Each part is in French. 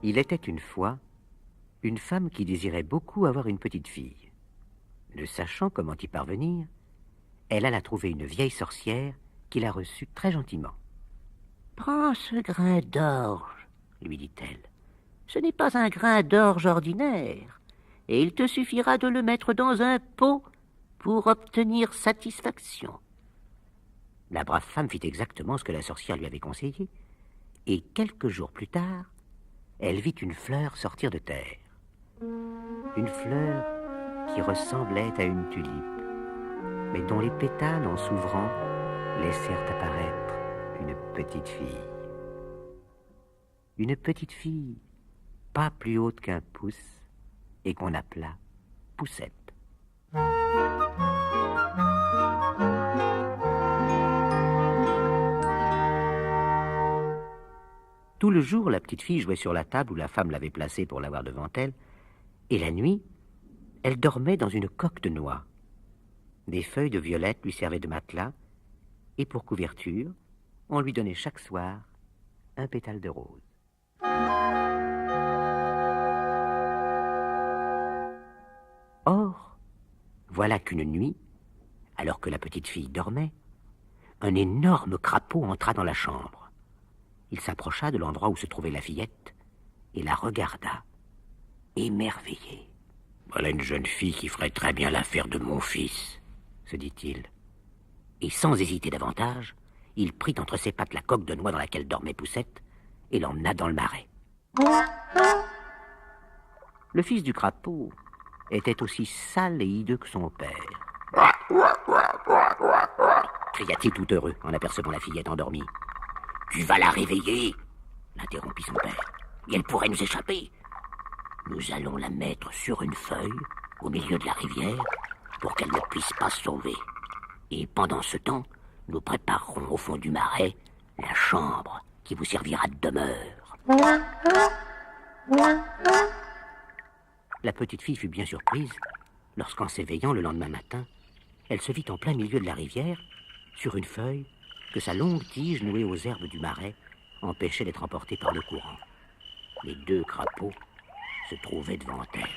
Il était une fois une femme qui désirait beaucoup avoir une petite fille. Ne sachant comment y parvenir, elle alla trouver une vieille sorcière qui la reçut très gentiment. « Prends ce grain d'orge, lui dit-elle. Ce n'est pas un grain d'orge ordinaire, et il te suffira de le mettre dans un pot pour obtenir satisfaction. » La brave femme fit exactement ce que la sorcière lui avait conseillé, et quelques jours plus tard, elle vit une fleur sortir de terre. Une fleur qui ressemblait à une tulipe, mais dont les pétales, en s'ouvrant, laissèrent apparaître une petite fille. Une petite fille, pas plus haute qu'un pouce, et qu'on appela Poussette. Tout le jour, la petite fille jouait sur la table où la femme l'avait placée pour l'avoir devant elle, et la nuit, elle dormait dans une coque de noix. Des feuilles de violette lui servaient de matelas, et pour couverture, on lui donnait chaque soir un pétale de rose. Or, voilà qu'une nuit, alors que la petite fille dormait, un énorme crapaud entra dans la chambre. Il s'approcha de l'endroit où se trouvait la fillette et la regarda, émerveillé. « Voilà une jeune fille qui ferait très bien l'affaire de mon fils, » se dit-il. Et sans hésiter davantage, il prit entre ses pattes la coque de noix dans laquelle dormait Poussette et l'emmena dans le marais. Le fils du crapaud était aussi sale et hideux que son père. Cria-t-il tout heureux en apercevant la fillette endormie. « Tu vas la réveiller » l'interrompit son père. « Et elle pourrait nous échapper. Nous allons la mettre sur une feuille au milieu de la rivière pour qu'elle ne puisse pas se sauver. Et pendant ce temps, nous préparerons au fond du marais la chambre qui vous servira de demeure. » La petite fille fut bien surprise lorsqu'en s'éveillant le lendemain matin, elle se vit en plein milieu de la rivière, sur une feuille que sa longue tige nouée aux herbes du marais empêchait d'être emportée par le courant. Les deux crapauds se trouvaient devant elle.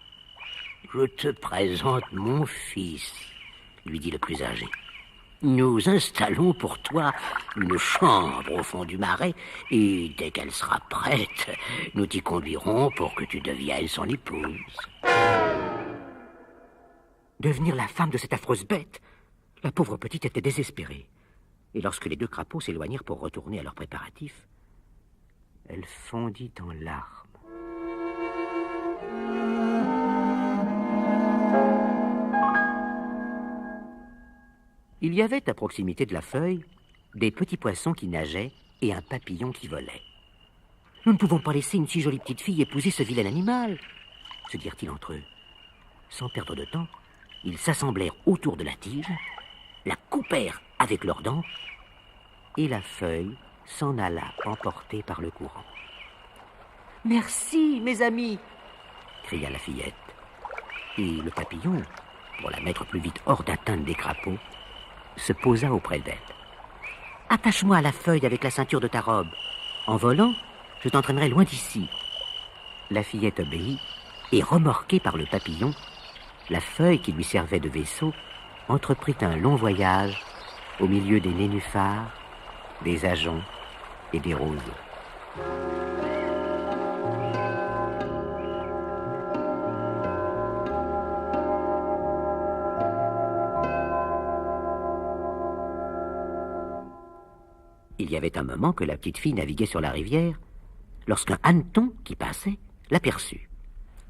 « Je te présente mon fils, » lui dit le plus âgé. « Nous installons pour toi une chambre au fond du marais, et dès qu'elle sera prête, nous t'y conduirons pour que tu deviennes son épouse. » Devenir la femme de cette affreuse bête, la pauvre petite était désespérée. Et lorsque les deux crapauds s'éloignèrent pour retourner à leurs préparatifs, elle fondit en larmes. Il y avait à proximité de la feuille des petits poissons qui nageaient et un papillon qui volait. « Nous ne pouvons pas laisser une si jolie petite fille épouser ce vilain animal, » se dirent-ils entre eux. Sans perdre de temps, ils s'assemblèrent autour de la tige, la coupèrent avec leurs dents, et la feuille s'en alla emportée par le courant. « Merci, mes amis !» cria la fillette. Et le papillon, pour la mettre plus vite hors d'atteinte des crapauds, se posa auprès d'elle. « Attache-moi à la feuille avec la ceinture de ta robe. En volant, je t'entraînerai loin d'ici. » La fillette obéit, et remorquée par le papillon, la feuille qui lui servait de vaisseau entreprit un long voyage au milieu des nénuphars, des ajoncs et des roses. Il y avait un moment que la petite fille naviguait sur la rivière, lorsqu'un hanneton qui passait l'aperçut.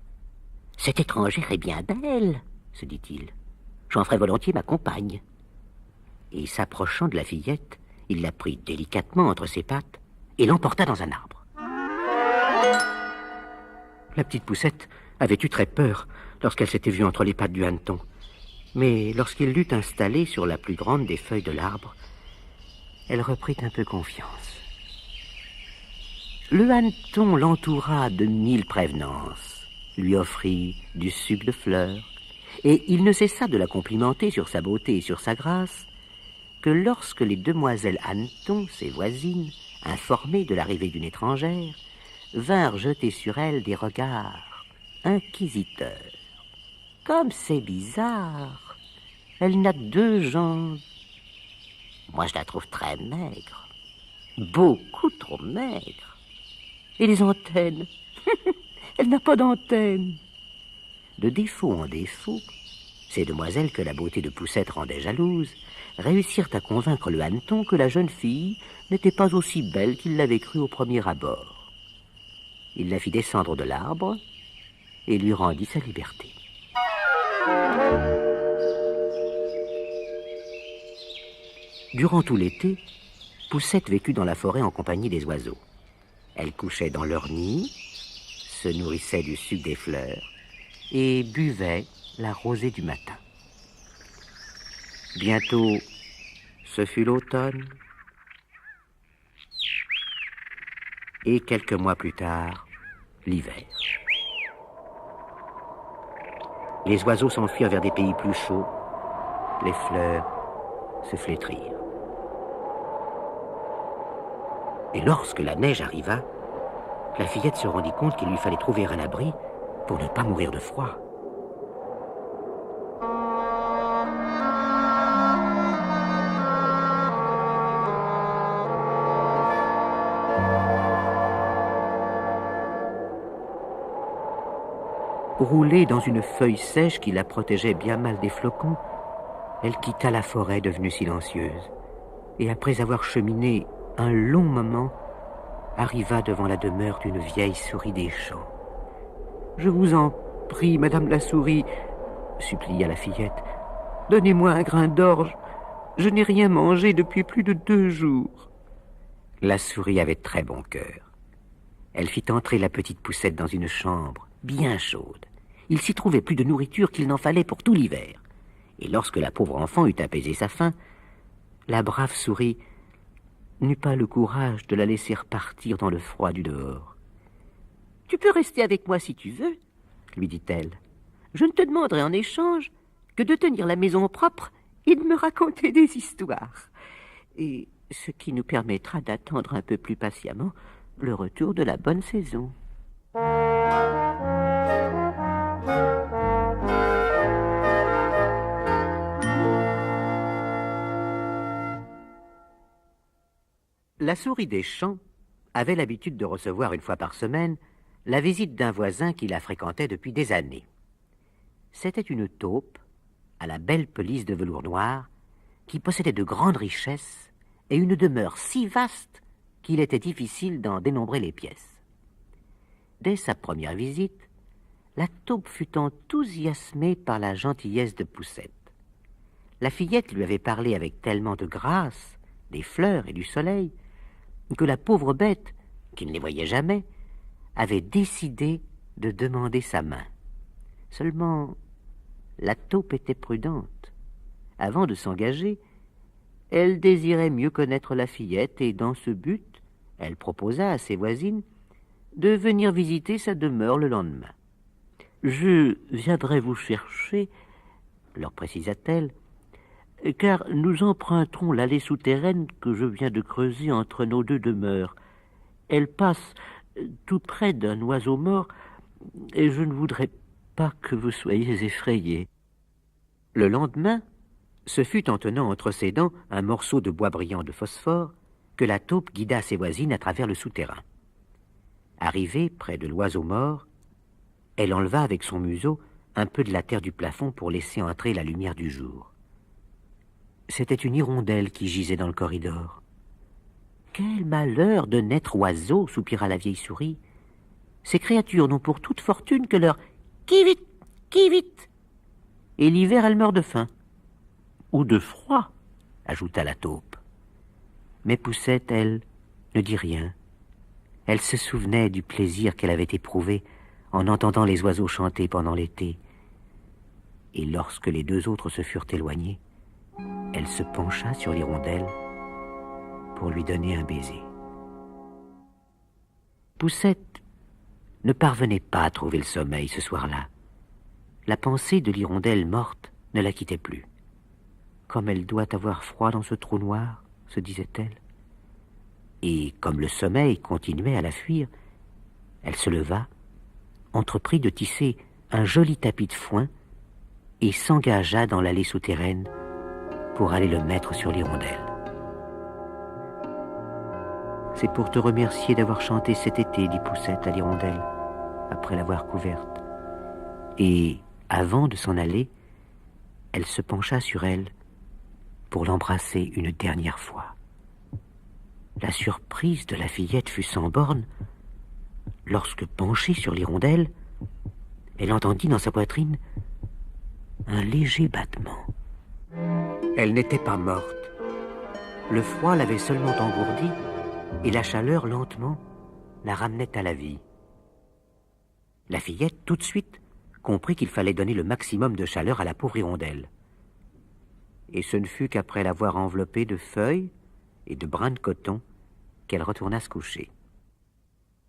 « Cette étrangère est bien belle, » se dit-il. « J'en ferai volontiers ma compagne. » Et s'approchant de la fillette, il la prit délicatement entre ses pattes et l'emporta dans un arbre. La petite Poussette avait eu très peur lorsqu'elle s'était vue entre les pattes du hanneton. Mais lorsqu'il l'eut installée sur la plus grande des feuilles de l'arbre, elle reprit un peu confiance. Le hanneton l'entoura de 1000 prévenances, lui offrit du suc de fleurs, et il ne cessa de la complimenter sur sa beauté et sur sa grâce, que lorsque les demoiselles hanneton, ses voisines, informées de l'arrivée d'une étrangère, vinrent jeter sur elle des regards inquisiteurs. Comme c'est bizarre, elle n'a que 2 jambes. Moi, je la trouve très maigre, beaucoup trop maigre. Et les antennes, elle n'a pas d'antennes. De défaut en défaut, ces demoiselles que la beauté de Poussette rendait jalouses réussirent à convaincre le hanneton que la jeune fille n'était pas aussi belle qu'il l'avait cru au premier abord. Il la fit descendre de l'arbre et lui rendit sa liberté. Durant tout l'été, Poussette vécut dans la forêt en compagnie des oiseaux. Elle couchait dans leur nid, se nourrissait du sucre des fleurs et buvait la rosée du matin. Bientôt, ce fut l'automne. Et quelques mois plus tard, l'hiver. Les oiseaux s'enfuirent vers des pays plus chauds. Les fleurs se flétrirent. Et lorsque la neige arriva, la fillette se rendit compte qu'il lui fallait trouver un abri pour ne pas mourir de froid. Roulée dans une feuille sèche qui la protégeait bien mal des flocons, elle quitta la forêt devenue silencieuse et après avoir cheminé un long moment, arriva devant la demeure d'une vieille souris des champs. « Je vous en prie, madame la souris, supplia la fillette, donnez-moi un grain d'orge. Je n'ai rien mangé depuis plus de 2 jours. » La souris avait très bon cœur. Elle fit entrer la petite Poussette dans une chambre bien chaude. Il s'y trouvait plus de nourriture qu'il n'en fallait pour tout l'hiver. Et lorsque la pauvre enfant eut apaisé sa faim, la brave souris n'eut pas le courage de la laisser partir dans le froid du dehors. « Tu peux rester avec moi si tu veux, » lui dit-elle. « Je ne te demanderai en échange que de tenir la maison propre et de me raconter des histoires. Et ce qui nous permettra d'attendre un peu plus patiemment le retour de la bonne saison. » La souris des champs avait l'habitude de recevoir 1 fois par semaine la visite d'un voisin qui la fréquentait depuis des années. C'était une taupe à la belle pelisse de velours noir qui possédait de grandes richesses et une demeure si vaste qu'il était difficile d'en dénombrer les pièces. Dès sa première visite, la taupe fut enthousiasmée par la gentillesse de Poussette. La fillette lui avait parlé avec tellement de grâce des fleurs et du soleil que la pauvre bête, qui ne les voyait jamais, avait décidé de demander sa main. Seulement, la taupe était prudente. Avant de s'engager, elle désirait mieux connaître la fillette et, dans ce but, elle proposa à ses voisines de venir visiter sa demeure le lendemain. « Je viendrai vous chercher, » leur précisa-t-elle, « car nous emprunterons l'allée souterraine que je viens de creuser entre nos 2 demeures. Elle passe tout près d'un oiseau mort et je ne voudrais pas que vous soyez effrayés. » Le lendemain, ce fut en tenant entre ses dents un morceau de bois brillant de phosphore que la taupe guida ses voisines à travers le souterrain. Arrivée près de l'oiseau mort, elle enleva avec son museau un peu de la terre du plafond pour laisser entrer la lumière du jour. C'était une hirondelle qui gisait dans le corridor. « Quel malheur de naître oiseau !» soupira la vieille souris. « Ces créatures n'ont pour toute fortune que leur « qui vite, qui vite !» Et l'hiver, elles meurent de faim. « Ou de froid !» ajouta la taupe. Mais Poussette, elle, ne dit rien. Elle se souvenait du plaisir qu'elle avait éprouvé en entendant les oiseaux chanter pendant l'été. Et lorsque les 2 autres se furent éloignés, elle se pencha sur l'hirondelle pour lui donner un baiser. Poussette ne parvenait pas à trouver le sommeil ce soir-là. La pensée de l'hirondelle morte ne la quittait plus. Comme elle doit avoir froid dans ce trou noir, se disait-elle. Et comme le sommeil continuait à la fuir, Elle se leva, entreprit de tisser un joli tapis de foin et s'engagea dans l'allée souterraine pour aller le mettre sur l'hirondelle. « C'est pour te remercier d'avoir chanté cet été, dit Poussette à l'hirondelle, après l'avoir couverte. Et, avant de s'en aller, elle se pencha sur elle pour l'embrasser une dernière fois. La surprise de la fillette fut sans borne lorsque, penchée sur l'hirondelle, elle entendit dans sa poitrine un léger battement. Elle n'était pas morte. Le froid l'avait seulement engourdie et la chaleur, lentement, la ramenait à la vie. La fillette, tout de suite, comprit qu'il fallait donner le maximum de chaleur à la pauvre hirondelle. Et ce ne fut qu'après l'avoir enveloppée de feuilles et de brins de coton qu'elle retourna se coucher.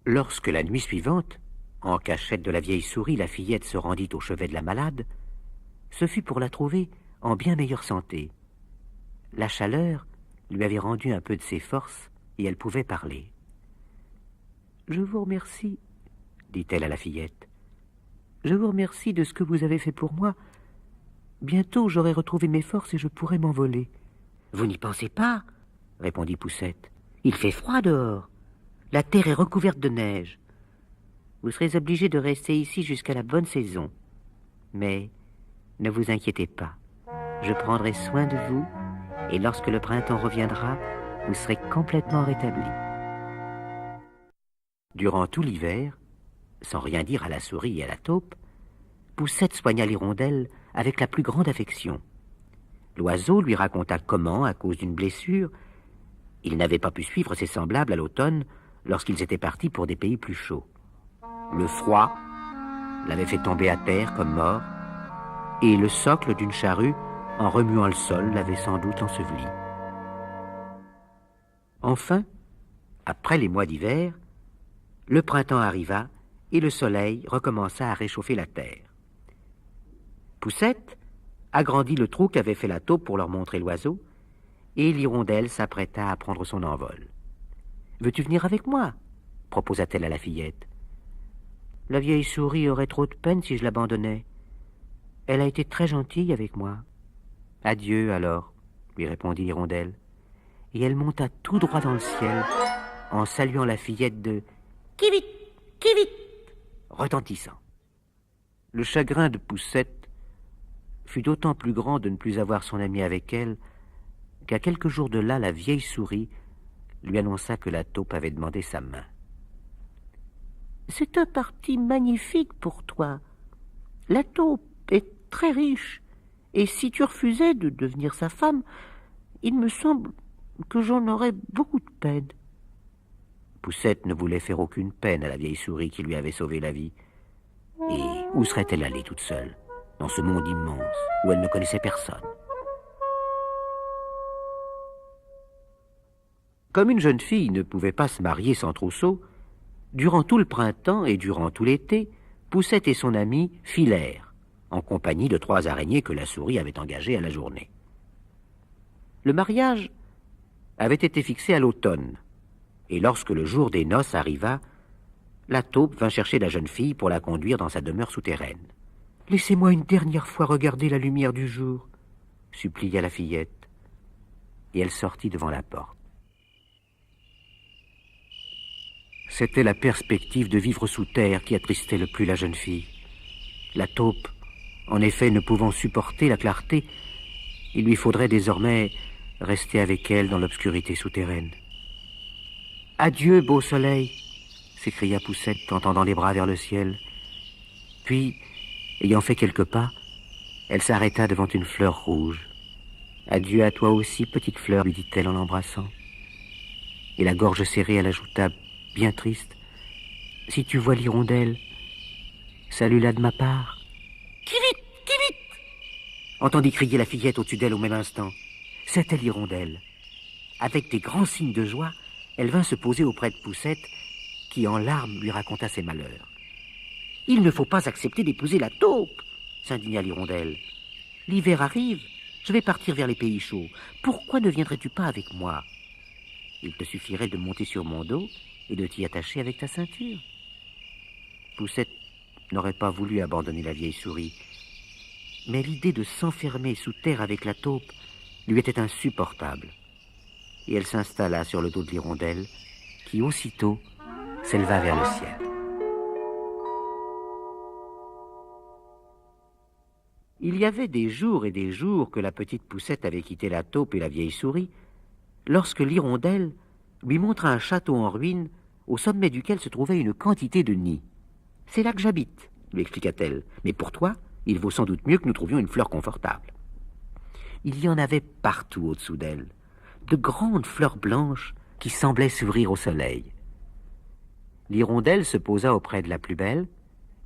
Lorsque la nuit suivante, en cachette de la vieille souris, la fillette se rendit au chevet de la malade, ce fut pour la trouver en bien meilleure santé. La chaleur lui avait rendu un peu de ses forces et elle pouvait parler. « Je vous remercie, dit-elle à la fillette. Je vous remercie de ce que vous avez fait pour moi. Bientôt j'aurai retrouvé mes forces et je pourrai m'envoler. »« Vous n'y pensez pas, répondit Poussette. Il fait froid dehors. La terre est recouverte de neige. Vous serez obligé de rester ici jusqu'à la bonne saison. Mais ne vous inquiétez pas. Je prendrai soin de vous et lorsque le printemps reviendra, vous serez complètement rétabli. » Durant tout l'hiver, sans rien dire à la souris et à la taupe, Poussette soigna l'hirondelle avec la plus grande affection. L'oiseau lui raconta comment, à cause d'une blessure, il n'avait pas pu suivre ses semblables à l'automne lorsqu'ils étaient partis pour des pays plus chauds. Le froid l'avait fait tomber à terre comme mort, et le socle d'une charrue, en remuant le sol, l'avait sans doute enseveli. Enfin, après les mois d'hiver, le printemps arriva et le soleil recommença à réchauffer la terre. Poussette agrandit le trou qu'avait fait la taupe pour leur montrer l'oiseau, et l'hirondelle s'apprêta à prendre son envol. « Veux-tu venir avec moi ?» proposa-t-elle à la fillette. « La vieille souris aurait trop de peine si je l'abandonnais. Elle a été très gentille avec moi. »« Adieu, alors, » lui répondit l'hirondelle, et elle monta tout droit dans le ciel en saluant la fillette de « Kivit, kivit » retentissant. Le chagrin de Poussette fut d'autant plus grand de ne plus avoir son amie avec elle qu'à quelques jours de là, la vieille souris lui annonça que la taupe avait demandé sa main. « C'est un parti magnifique pour toi. La taupe est très riche, et si tu refusais de devenir sa femme, il me semble que j'en aurais beaucoup de peine. » Poussette ne voulait faire aucune peine à la vieille souris qui lui avait sauvé la vie. Et où serait-elle allée toute seule, dans ce monde immense où elle ne connaissait personne? Comme une jeune fille ne pouvait pas se marier sans trousseau, durant tout le printemps et durant tout l'été, Poussette et son amie filèrent, en compagnie de 3 araignées que la souris avait engagées à la journée. Le mariage avait été fixé à l'automne, et lorsque le jour des noces arriva, la taupe vint chercher la jeune fille pour la conduire dans sa demeure souterraine. « Laissez-moi une dernière fois regarder la lumière du jour, » supplia la fillette, et elle sortit devant la porte. C'était la perspective de vivre sous terre qui attristait le plus la jeune fille. La taupe, en effet, ne pouvant supporter la clarté, il lui faudrait désormais rester avec elle dans l'obscurité souterraine. « Adieu, beau soleil !» s'écria Poussette en tendant les bras vers le ciel. Puis, ayant fait quelques pas, elle s'arrêta devant une fleur rouge. « Adieu à toi aussi, petite fleur, lui dit-elle en l'embrassant. Et la gorge serrée, elle ajouta, bien triste, « Si tu vois l'hirondelle, salue-la de ma part. »« Kivit, kivit !» entendit crier la fillette au-dessus d'elle au même instant. C'était l'hirondelle. Avec des grands signes de joie, elle vint se poser auprès de Poussette, qui en larmes lui raconta ses malheurs. « Il ne faut pas accepter d'épouser la taupe, » s'indigna l'hirondelle. « L'hiver arrive, je vais partir vers les pays chauds. Pourquoi ne viendrais-tu pas avec moi? Il te suffirait de monter sur mon dos et de t'y attacher avec ta ceinture. » Poussette n'aurait pas voulu abandonner la vieille souris, mais l'idée de s'enfermer sous terre avec la taupe lui était insupportable. Et elle s'installa sur le dos de l'hirondelle, qui aussitôt s'éleva vers le ciel. Il y avait des jours et des jours que la petite Poussette avait quitté la taupe et la vieille souris, lorsque l'hirondelle lui montra un château en ruine, au sommet duquel se trouvait une quantité de nids. « C'est là que j'habite, » lui expliqua-t-elle, « mais pour toi, il vaut sans doute mieux que nous trouvions une fleur confortable. » Il y en avait partout au-dessous d'elle, de grandes fleurs blanches qui semblaient s'ouvrir au soleil. L'hirondelle se posa auprès de la plus belle,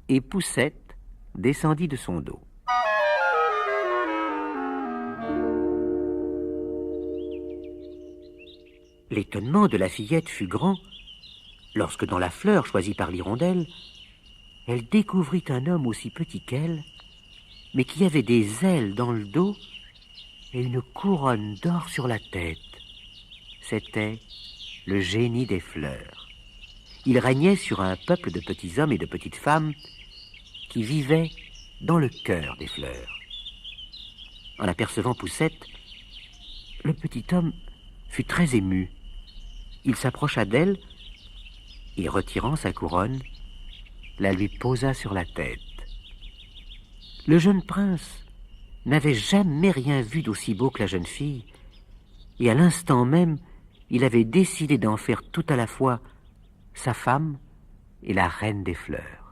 et Poussette descendit de son dos. L'étonnement de la fillette fut grand lorsque, dans la fleur choisie par l'hirondelle, elle découvrit un homme aussi petit qu'elle, mais qui avait des ailes dans le dos et une couronne d'or sur la tête. C'était le génie des fleurs. Il régnait sur un peuple de petits hommes et de petites femmes qui vivaient dans le cœur des fleurs. En apercevant Poussette, le petit homme fut très ému. Il s'approcha d'elle et, retirant sa couronne, la lui posa sur la tête. Le jeune prince n'avait jamais rien vu d'aussi beau que la jeune fille, et à l'instant même, il avait décidé d'en faire tout à la fois sa femme et la reine des fleurs.